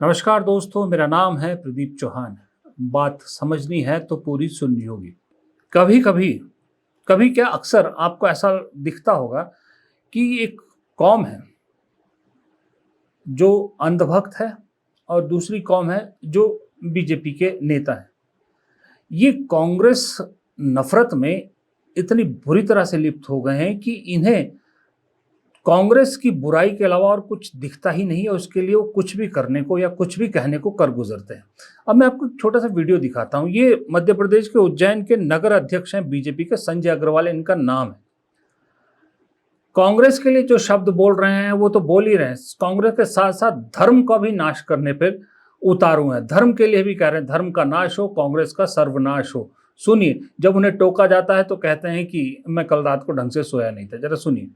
नमस्कार दोस्तों, मेरा नाम है प्रदीप चौहान। बात समझनी है तो पूरी सुननी होगी। कभी कभी कभी क्या अक्सर आपको ऐसा दिखता होगा कि एक कौम है जो अंधभक्त है और दूसरी कौम है जो बीजेपी के नेता है। ये कांग्रेस नफरत में इतनी बुरी तरह से लिप्त हो गए हैं कि इन्हें कांग्रेस की बुराई के अलावा और कुछ दिखता ही नहीं है। उसके लिए वो कुछ भी करने को या कुछ भी कहने को कर गुजरते हैं। अब मैं आपको एक छोटा सा वीडियो दिखाता हूं। ये मध्य प्रदेश के उज्जैन के नगर अध्यक्ष हैं बीजेपी के, संजय अग्रवाल इनका नाम है। कांग्रेस के लिए जो शब्द बोल रहे हैं वो तो बोल ही रहे हैं, कांग्रेस के साथ साथ धर्म का भी नाश करने पर उतारू हैं। धर्म के लिए भी कह रहे हैं धर्म का नाश हो, कांग्रेस का सर्वनाश हो। सुनिए, जब उन्हें टोका जाता है तो कहते हैं कि मैं कल रात को ढंग से सोया नहीं था। जरा सुनिए।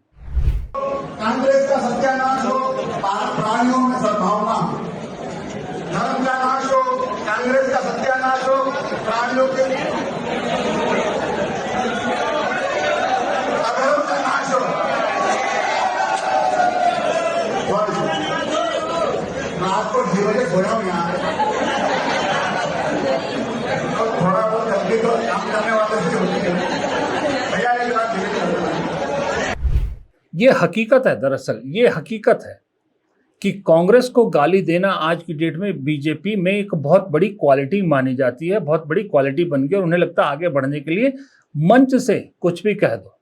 कांग्रेस का सत्यानाश हो, प्राणियों में सद्भावना। धर्म का नाश हो, कांग्रेस का सत्यानाश हो, प्राणियों के अधर्म का नाश हो। मैं आपको 6 बजे सोया हूं यहाँ और थोड़ा बहुत जल्दी तो काम करने वाले से होती है भैया। एक बात धीरे ये हकीकत है, दरअसल ये हकीकत है कि कांग्रेस को गाली देना आज की डेट में बीजेपी में एक बहुत बड़ी क्वालिटी मानी जाती है, बहुत बड़ी क्वालिटी बन गई और उन्हें लगता है आगे बढ़ने के लिए मंच से कुछ भी कह दो।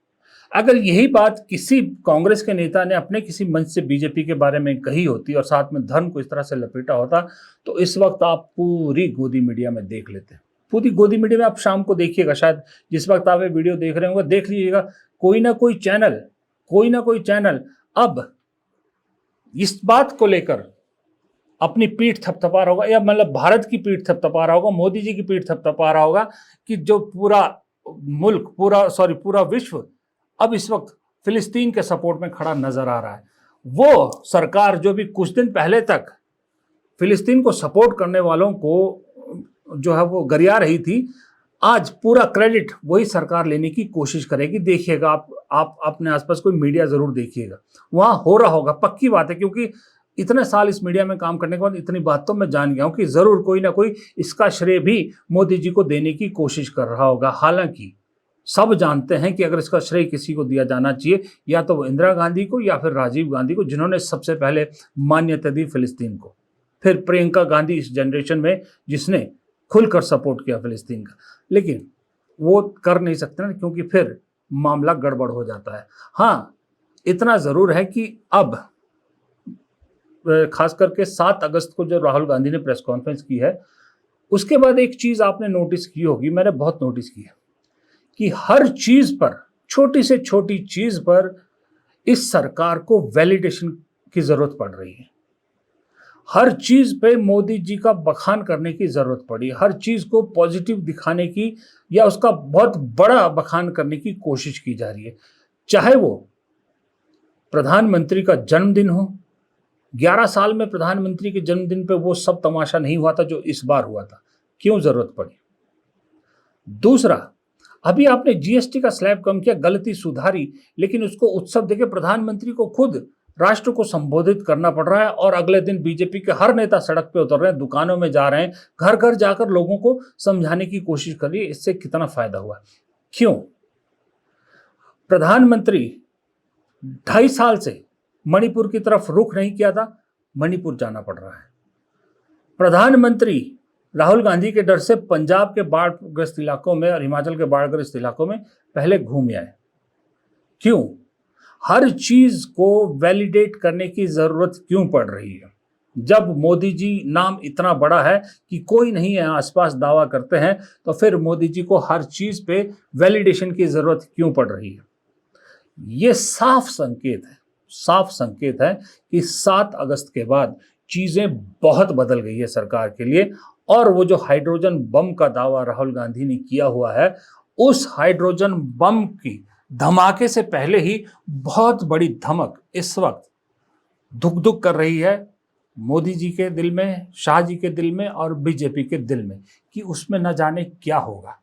अगर यही बात किसी कांग्रेस के नेता ने अपने किसी मंच से बीजेपी के बारे में कही होती और साथ में धर्म को इस तरह से लपेटा होता तो इस वक्त आप पूरी गोदी मीडिया में देख लेते। पूरी गोदी मीडिया में आप शाम को देखिएगा, शायद जिस वक्त आप ये वीडियो देख रहे होंगे देख लीजिएगा, कोई ना कोई चैनल अब इस बात को लेकर अपनी पीठ थपथपा रहा होगा, या मतलब भारत की पीठ थपथपा रहा होगा, मोदी जी की पीठ थपथपा रहा होगा कि जो पूरा मुल्क पूरा विश्व अब इस वक्त फिलिस्तीन के सपोर्ट में खड़ा नजर आ रहा है। वो सरकार जो भी कुछ दिन पहले तक फिलिस्तीन को सपोर्ट करने वालों को जो है वो गरिया रही थी, आज पूरा क्रेडिट वही सरकार लेने की कोशिश करेगी। देखिएगा, आप अपने आसपास कोई मीडिया जरूर देखिएगा, वहां हो रहा होगा, पक्की बात है। क्योंकि इतने साल इस मीडिया में काम करने के बाद इतनी बात तो मैं जान गया हूं कि जरूर कोई ना कोई इसका श्रेय भी मोदी जी को देने की कोशिश कर रहा होगा। हालांकि सब जानते हैं कि अगर इसका श्रेय किसी को दिया जाना चाहिए या तो वो इंदिरा गांधी को या फिर राजीव गांधी को, जिन्होंने सबसे पहले मान्यता दी फिलिस्तीन को, फिर प्रियंका गांधी इस जनरेशन में जिसने खुलकर सपोर्ट किया फिलिस्तीन का। लेकिन वो कर नहीं सकते ना, क्योंकि फिर मामला गड़बड़ हो जाता है। हाँ, इतना जरूर है कि अब खास करके 7 अगस्त को जो राहुल गांधी ने प्रेस कॉन्फ्रेंस की है, उसके बाद एक चीज आपने नोटिस की होगी, मैंने बहुत नोटिस की है कि हर चीज पर, छोटी से छोटी चीज पर इस सरकार को वैलिडेशन की जरूरत पड़ रही है। हर चीज पे मोदी जी का बखान करने की जरूरत पड़ी, हर चीज को पॉजिटिव दिखाने की या उसका बहुत बड़ा बखान करने की कोशिश की जा रही है। चाहे वो प्रधानमंत्री का जन्मदिन हो, 11 साल में प्रधानमंत्री के जन्मदिन पे वो सब तमाशा नहीं हुआ था जो इस बार हुआ था, क्यों जरूरत पड़ी। दूसरा, अभी आपने जीएसटी का स्लैब कम किया, गलती सुधारी, लेकिन उसको उत्सव देके प्रधानमंत्री को खुद राष्ट्र को संबोधित करना पड़ रहा है और अगले दिन बीजेपी के हर नेता सड़क पे उतर रहे हैं, दुकानों में जा रहे हैं, घर घर जाकर लोगों को समझाने की कोशिश कर रही है। इससे कितना फायदा हुआ? क्यों? प्रधानमंत्री 2.5 साल से मणिपुर की तरफ रुख नहीं किया था, मणिपुर जाना पड़ रहा है। प्रधानमंत्री राहुल गांधी के डर से पंजाब के बाढ़ग्रस्त इलाकों में और हिमाचल के बाढ़ग्रस्त इलाकों में पहले घूम आए। क्यों? हर चीज को वैलिडेट करने की जरूरत क्यों पड़ रही है? जब मोदी जी नाम इतना बड़ा है कि कोई नहीं है आसपास दावा करते हैं, तो फिर मोदी जी को हर चीज पे वैलिडेशन की जरूरत क्यों पड़ रही है? ये साफ संकेत है कि 7 अगस्त के बाद चीजें बहुत बदल गई है सरकार के लिए। और वो जो हाइड्रोजन बम का दावा राहुल गांधी ने किया हुआ है, उस हाइड्रोजन बम की धमाके से पहले ही बहुत बड़ी धमक इस वक्त धुक धुक कर रही है मोदी जी के दिल में, शाह जी के दिल में और बीजेपी के दिल में, कि उसमें न जाने क्या होगा।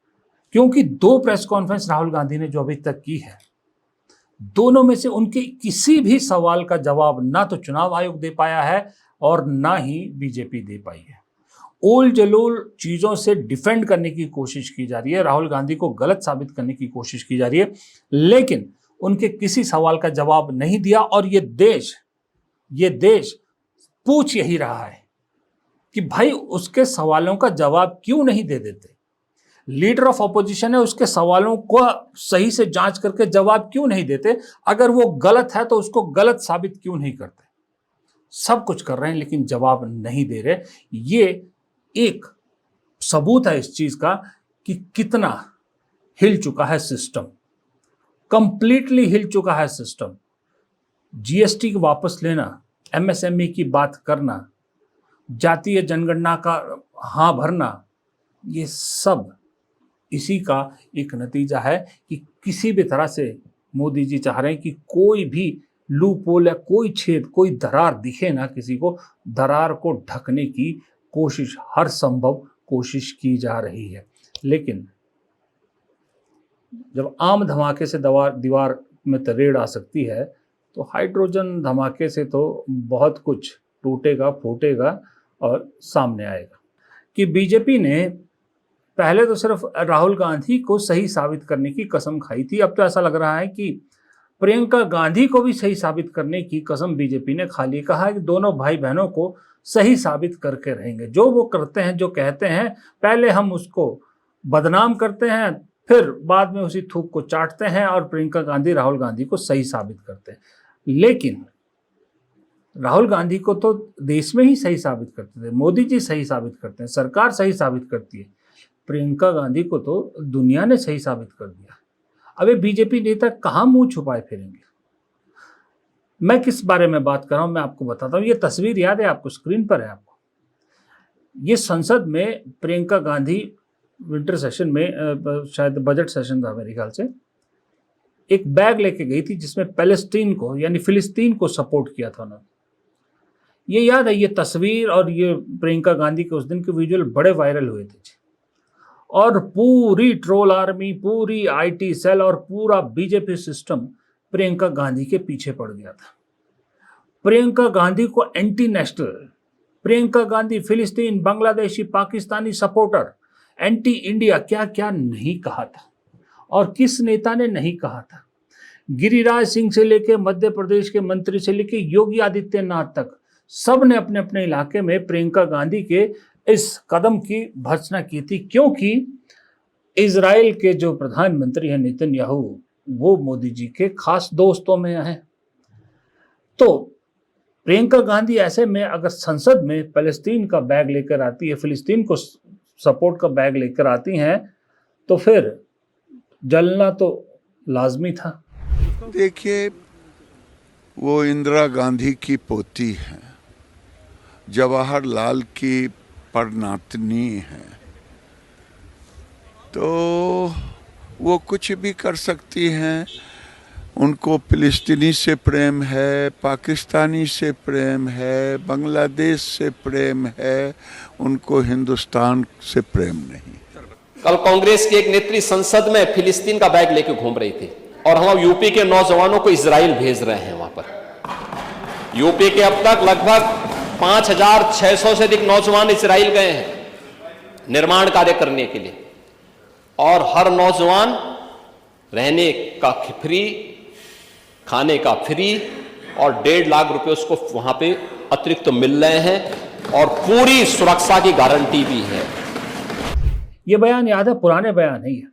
क्योंकि 2 प्रेस कॉन्फ्रेंस राहुल गांधी ने जो अभी तक की है, दोनों में से उनके किसी भी सवाल का जवाब ना तो चुनाव आयोग दे पाया है और ना ही बीजेपी दे पाई है। ओल जलूल चीज़ों से डिफेंड करने की कोशिश की जा रही है, राहुल गांधी को गलत साबित करने की कोशिश की जा रही है, लेकिन उनके किसी सवाल का जवाब नहीं दिया। और ये देश पूछ यही रहा है कि भाई उसके सवालों का जवाब क्यों नहीं दे देते। लीडर ऑफ ऑपोजिशन है, उसके सवालों को सही से जांच करके जवाब क्यों नहीं देते। अगर वो गलत है तो उसको गलत साबित क्यों नहीं करते। सब कुछ कर रहे हैं लेकिन जवाब नहीं दे रहे। ये एक सबूत है इस चीज का कि कितना हिल चुका है सिस्टम, कंप्लीटली हिल चुका है सिस्टम। जीएसटी को वापस लेना, एमएसएमई की बात करना, जातीय जनगणना का हाँ भरना, ये सब इसी का एक नतीजा है कि किसी भी तरह से मोदी जी चाह रहे हैं कि कोई भी लूपहोल या कोई छेद, कोई दरार दिखे ना किसी को, दरार को ढकने की कोशिश, हर संभव कोशिश की जा रही है। लेकिन जब आम धमाके से दीवार में तरेड़ आ सकती है तो हाइड्रोजन धमाके से तो बहुत कुछ टूटेगा, फूटेगा और सामने आएगा। कि बीजेपी ने पहले तो सिर्फ राहुल गांधी को सही साबित करने की कसम खाई थी, अब तो ऐसा लग रहा है कि प्रियंका गांधी को भी सही साबित करने की कसम बीजेपी ने खा ली। कहा है कि दोनों भाई बहनों को सही साबित करके रहेंगे। जो वो करते हैं, जो कहते हैं, पहले हम उसको बदनाम करते हैं, फिर बाद में उसी थूक को चाटते हैं और प्रियंका गांधी राहुल गांधी को सही साबित करते हैं। लेकिन राहुल गांधी को तो देश में ही सही साबित करते थे, मोदी जी सही साबित करते हैं, सरकार सही साबित करती है। प्रियंका गांधी को तो दुनिया ने सही साबित कर दिया। अब ये बीजेपी नेता कहाँ मुंह छुपाए फिरेंगे। मैं किस बारे में बात कर रहा हूं मैं आपको बताता हूं। ये तस्वीर याद है आपको, स्क्रीन पर है आपको। ये संसद में प्रियंका गांधी विंटर सेशन में, शायद बजट सेशन था मेरे ख्याल से, एक बैग लेके गई थी जिसमें पैलेस्टीन को यानी फिलिस्तीन को सपोर्ट किया था उन्होंने। ये याद है, ये तस्वीर और ये प्रियंका गांधी के उस दिन के विजुअल बड़े वायरल हुए थे और पूरी ट्रोल आर्मी, पूरी आईटी सेल और पूरा बीजेपी सिस्टम प्रियंका गांधी के पीछे पड़ गया था। प्रियंका गांधी को एंटी नेशनल, प्रियंका गांधी फिलिस्तीन, Bangladeshi, Pakistani supporter, anti India, क्या क्या नहीं कहा था और किस नेता ने नहीं कहा था। गिरिराज सिंह से लेके मध्य प्रदेश के मंत्री से लेके योगी आदित्यनाथ तक सब ने अपने अपने इलाके में प्रियंका गांधी के इस कदम की भर्त्सना की थी, क्योंकि इजराइल के जो प्रधानमंत्री हैं नेतन्याहू, वो मोदी जी के खास दोस्तों में हैं। तो प्रियंका गांधी ऐसे में अगर संसद में पैलेस्टीन का बैग लेकर आती है, फिलिस्तीन को सपोर्ट का बैग लेकर आती हैं, तो फिर जलना तो लाजमी था। देखिए, वो इंदिरा गांधी की पोती है, जवाहरलाल की परनातनी है, तो वो कुछ भी कर सकती हैं। उनको फिलिस्तीनी से प्रेम है, पाकिस्तानी से प्रेम है, बांग्लादेश से प्रेम है, उनको हिंदुस्तान से प्रेम नहीं। कल कांग्रेस की एक नेत्री संसद में फिलिस्तीन का बैग लेके घूम रही थी और हम यूपी के नौजवानों को इजराइल भेज रहे हैं। वहां पर यूपी के अब तक लगभग 5,600 से अधिक नौजवान इजराइल गए हैं निर्माण कार्य करने के लिए, और हर नौजवान रहने का फ्री, खाने का फ्री और 1.5 लाख रुपए उसको वहां पे अतिरिक्त तो मिल रहे हैं और पूरी सुरक्षा की गारंटी भी है। ये बयान याद है, पुराने बयान है ये,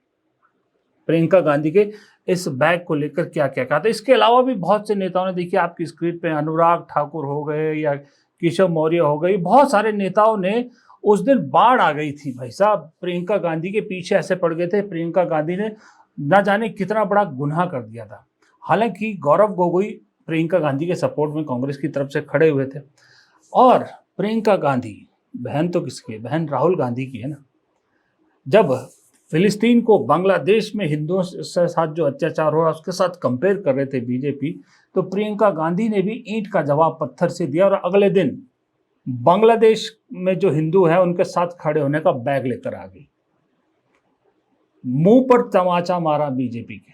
प्रियंका गांधी के इस बैग को लेकर क्या क्या कहा था। इसके अलावा भी बहुत से नेताओं ने, देखिए आपकी स्क्रीन पे, अनुराग ठाकुर हो गए या केशव मौर्य हो गई, बहुत सारे नेताओं ने, उस दिन बाढ़ आ गई थी भाई साहब, प्रियंका गांधी के पीछे ऐसे पड़ गए थे। प्रियंका गांधी ने ना जाने कितना बड़ा गुनाह कर दिया था। हालांकि गौरव गोगोई प्रियंका गांधी के सपोर्ट में कांग्रेस की तरफ से खड़े हुए थे, और प्रियंका गांधी बहन तो किसकी है, बहन राहुल गांधी की है ना। जब फिलिस्तीन को बांग्लादेश में हिंदुओं के साथ जो अत्याचार हो रहा उसके साथ कंपेयर कर रहे थे बीजेपी, तो प्रियंका गांधी ने भी ईंट का जवाब पत्थर से दिया और अगले दिन बांग्लादेश में जो हिंदू है उनके साथ खड़े होने का बैग लेकर आ गई। मुंह पर तमाचा मारा बीजेपी के,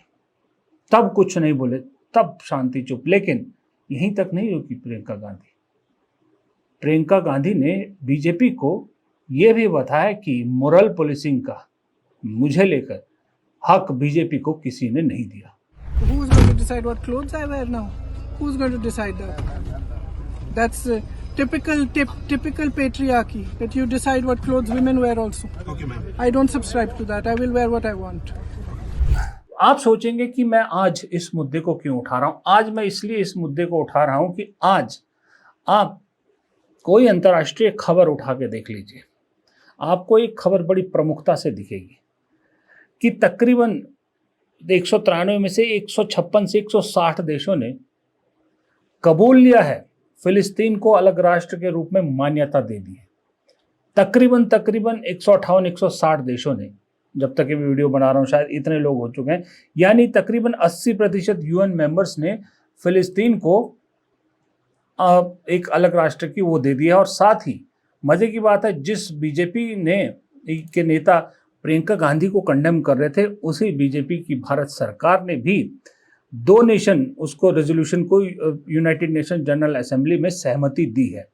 तब कुछ नहीं बोले, तब शांति चुप। लेकिन यहीं तक नहीं रुकी प्रियंका गांधी, प्रियंका गांधी ने बीजेपी को यह भी बताया कि मोरल पुलिसिंग का मुझे लेकर हक बीजेपी को किसी ने नहीं दिया। Who is going to decide what clothes I wear now? Who's going to decide that? That's typical patriarchy, that you decide what clothes women wear also. Okay, ma'am. I don't subscribe to that. I will wear what I want. आप सोचेंगे कि मैं आज इस मुद्दे को क्यों उठा रहा हूं। आज मैं इसलिए इस मुद्दे को उठा रहा हूं कि आज आप कोई अंतर्राष्ट्रीय खबर उठा के देख लीजिए, आपको एक खबर बड़ी प्रमुखता से दिखेगी कि तकरीबन 193 में से 156 से 160 देशों ने कबूल लिया है, फिलिस्तीन को अलग राष्ट्र के रूप में मान्यता दे दी है। तकरीबन 158 160 देशों ने, जब तक ये वीडियो बना रहा हूँ शायद इतने लोग हो चुके हैं, यानी तकरीबन 80% यूएन मेंबर्स ने फिलिस्तीन को एक अलग राष्ट्र की वो दे दिया। और साथ ही मजे की बात है, जिस बीजेपी ने के नेता प्रियंका गांधी को कंडेम कर रहे थे, उसी बीजेपी की भारत सरकार ने भी 2 नेशन उसको रेजोल्यूशन को यूनाइटेड नेशन जनरल असेंबली में सहमति दी है।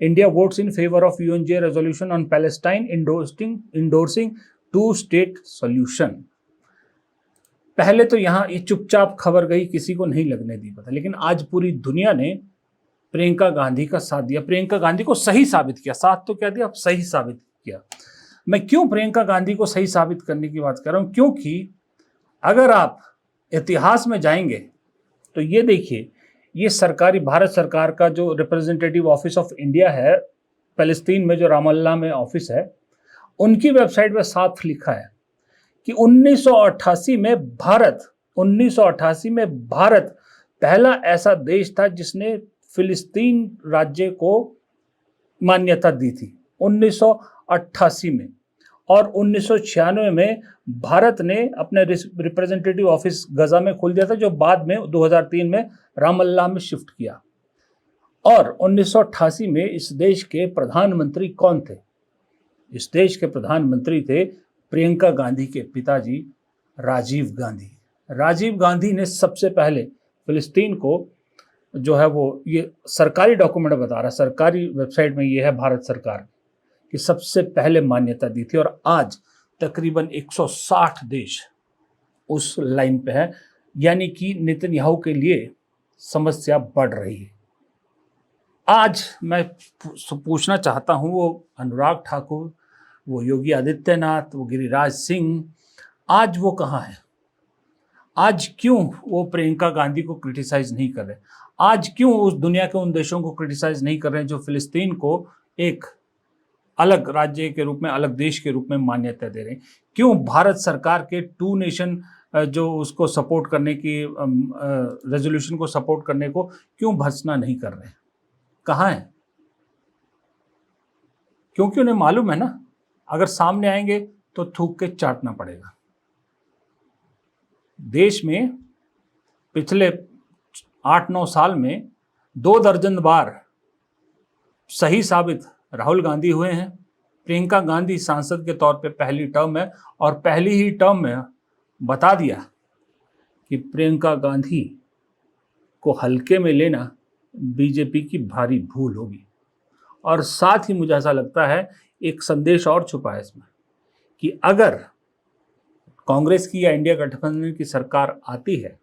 India votes in favour of UNGA resolution on Palestine endorsing 2 state solution. पहले तो यहाँ ये चुपचाप खबर गई, किसी को नहीं लगने दी पता, लेकिन आज पूरी दुनिया ने प्रियंका गांधी का साथ दिया, प्रियंका गांधी को सही साबित किया। साथ तो क्या दिया, सही साबित किया। मैं क्यों प्रियंका गांधी को सही साबित करने की बात कर रहा हूं, क्योंकि अगर आप इतिहास में जाएंगे तो ये देखिए, ये सरकारी भारत सरकार का जो रिप्रेजेंटेटिव ऑफिस ऑफ इंडिया है पैलेस्तीन में, जो रामल्ला में ऑफिस है, उनकी वेबसाइट पर साफ लिखा है कि 1988 में भारत पहला ऐसा देश था जिसने फिलिस्तीन राज्य को मान्यता दी थी 1988 में। और 1996 में भारत ने अपने रिप्रेजेंटेटिव ऑफिस गजा में खोल दिया था, जो बाद में 2003 में रामल्ला में शिफ्ट किया। और 1988 में इस देश के प्रधानमंत्री कौन थे? इस देश के प्रधानमंत्री थे प्रियंका गांधी के पिताजी राजीव गांधी। राजीव गांधी ने सबसे पहले फिलिस्तीन को जो है वो, ये सरकारी डॉक्यूमेंट बता रहा, सरकारी वेबसाइट में ये है भारत सरकार कि सबसे पहले मान्यता दी थी। और आज तकरीबन 160 देश उस लाइन पे है, यानी कि नेतन्याहू के लिए समस्या बढ़ रही है। आज मैं पूछना चाहता हूं, वो अनुराग ठाकुर, वो योगी आदित्यनाथ, वो गिरिराज सिंह, आज वो कहाँ है? आज क्यों वो प्रियंका गांधी को क्रिटिसाइज नहीं कर रहे? आज क्यों उस दुनिया के उन देशों को क्रिटिसाइज नहीं कर रहे हैं जो फिलिस्तीन को एक अलग राज्य के रूप में, अलग देश के रूप में मान्यता दे रहे हैं? क्यों भारत सरकार के 2 नेशन जो उसको सपोर्ट करने की रेजोल्यूशन को सपोर्ट करने को क्यों भर्त्सना नहीं कर रहे हैं? कहाँ है? क्योंकि उन्हें मालूम है ना, अगर सामने आएंगे तो थूक के चाटना पड़ेगा। देश में पिछले 8-9 साल में 2 दर्जन बार सही साबित राहुल गांधी हुए हैं। प्रियंका गांधी सांसद के तौर पे पहली टर्म है, और पहली ही टर्म में बता दिया कि प्रियंका गांधी को हल्के में लेना बीजेपी की भारी भूल होगी। और साथ ही मुझे ऐसा लगता है एक संदेश और छुपा है इसमें कि अगर कांग्रेस की या इंडिया गठबंधन की सरकार आती है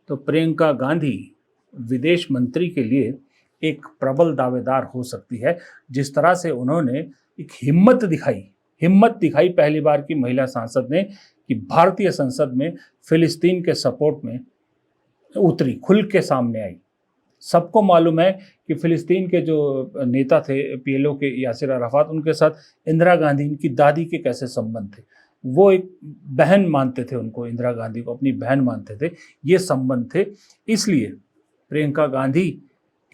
तो प्रियंका गांधी विदेश मंत्री के लिए एक प्रबल दावेदार हो सकती है। जिस तरह से उन्होंने एक हिम्मत दिखाई पहली बार की महिला सांसद ने कि भारतीय संसद में फिलिस्तीन के सपोर्ट में उतरी, खुल के सामने आई। सबको मालूम है कि फिलिस्तीन के जो नेता थे पीएलओ के यासिर अराफात, उनके साथ इंदिरा गांधी, इनकी दादी के कैसे संबंध थे। वो एक बहन मानते थे उनको, इंदिरा गांधी को अपनी बहन मानते थे, ये संबंध थे। इसलिए प्रियंका गांधी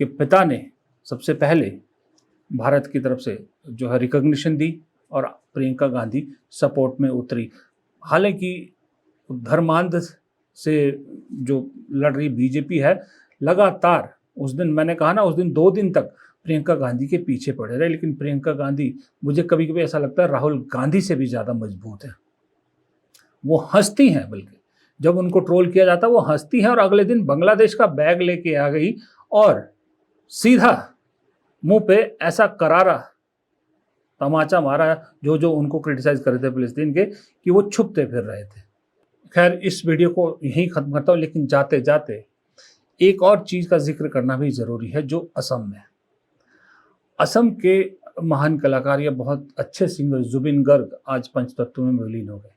के पिता ने सबसे पहले भारत की तरफ से जो है रिकॉग्निशन दी और प्रियंका गांधी सपोर्ट में उतरी। हालांकि धर्मांध से जो लड़ रही बीजेपी है, लगातार उस दिन मैंने कहा ना, उस दिन 2 दिन तक प्रियंका गांधी के पीछे पड़े रहे। लेकिन प्रियंका गांधी, मुझे कभी कभी ऐसा लगता है राहुल गांधी से भी ज़्यादा मजबूत है। वो हंसती हैं, बल्कि जब उनको ट्रोल किया जाता है वो हंसती हैं। और अगले दिन बांग्लादेश का बैग लेके आ गई और सीधा मुंह पे ऐसा करारा तमाचा मारा जो जो उनको क्रिटिसाइज कर रहे थे फिलिस्तीन के, कि वो छुपते फिर रहे थे। खैर, इस वीडियो को यहीं ख़त्म करता हूँ, लेकिन जाते जाते एक और चीज़ का जिक्र करना भी ज़रूरी है, जो असम में, असम के महान कलाकार या बहुत अच्छे सिंगर जुबिन गर्ग आज पंचतत्व में विलीन हो गए।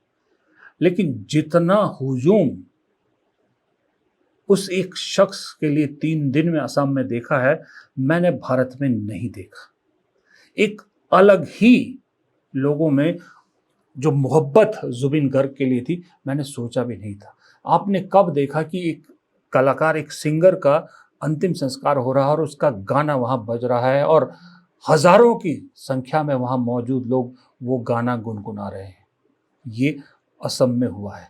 लेकिन जितना हुजूम उस एक शख्स के लिए 3 दिन में असम में देखा है, मैंने भारत में नहीं देखा। एक अलग ही लोगों में जो मोहब्बत जुबिन गर्ग के लिए थी, मैंने सोचा भी नहीं था। आपने कब देखा कि एक कलाकार, एक सिंगर का अंतिम संस्कार हो रहा है और उसका गाना वहाँ बज रहा है और हजारों की संख्या में वहाँ मौजूद लोग वो गाना गुनगुना रहे हैं। ये असम में हुआ है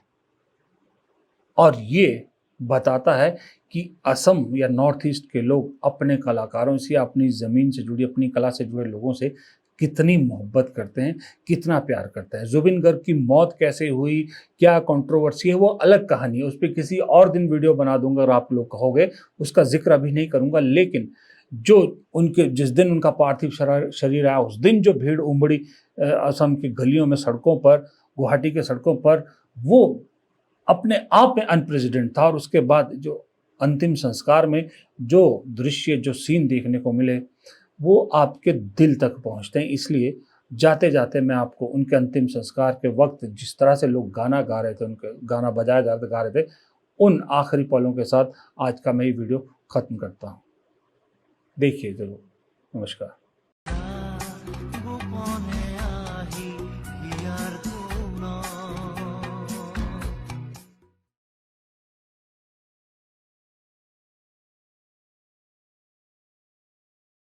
और ये बताता है कि असम या नॉर्थ ईस्ट के लोग अपने कलाकारों से, अपनी ज़मीन से जुड़ी, अपनी कला से जुड़े लोगों से कितनी मोहब्बत करते हैं, कितना प्यार करते हैं। जुबिन गर्ग की मौत कैसे हुई, क्या कंट्रोवर्सी है, वो अलग कहानी है। उस पर किसी और दिन वीडियो बना दूंगा अगर आप लोग कहोगे, उसका जिक्र अभी नहीं करूंगा। लेकिन जो उनके जिस दिन उनका पार्थिव शरीर आया, उस दिन जो भीड़ उमड़ी असम की गलियों में, सड़कों पर, गुवाहाटी के सड़कों पर, वो अपने आप में अनप्रेसिडेंट था। और उसके बाद जो अंतिम संस्कार में जो दृश्य, जो सीन देखने को मिले, वो आपके दिल तक पहुंचते हैं। इसलिए जाते जाते मैं आपको उनके अंतिम संस्कार के वक्त जिस तरह से लोग गाना गा रहे थे, उनके गाना बजाया जाते गा रहे थे, उन आखिरी पलों के साथ आज का मैं ये वीडियो ख़त्म करता हूँ। देखिए ज़रूर। नमस्कार।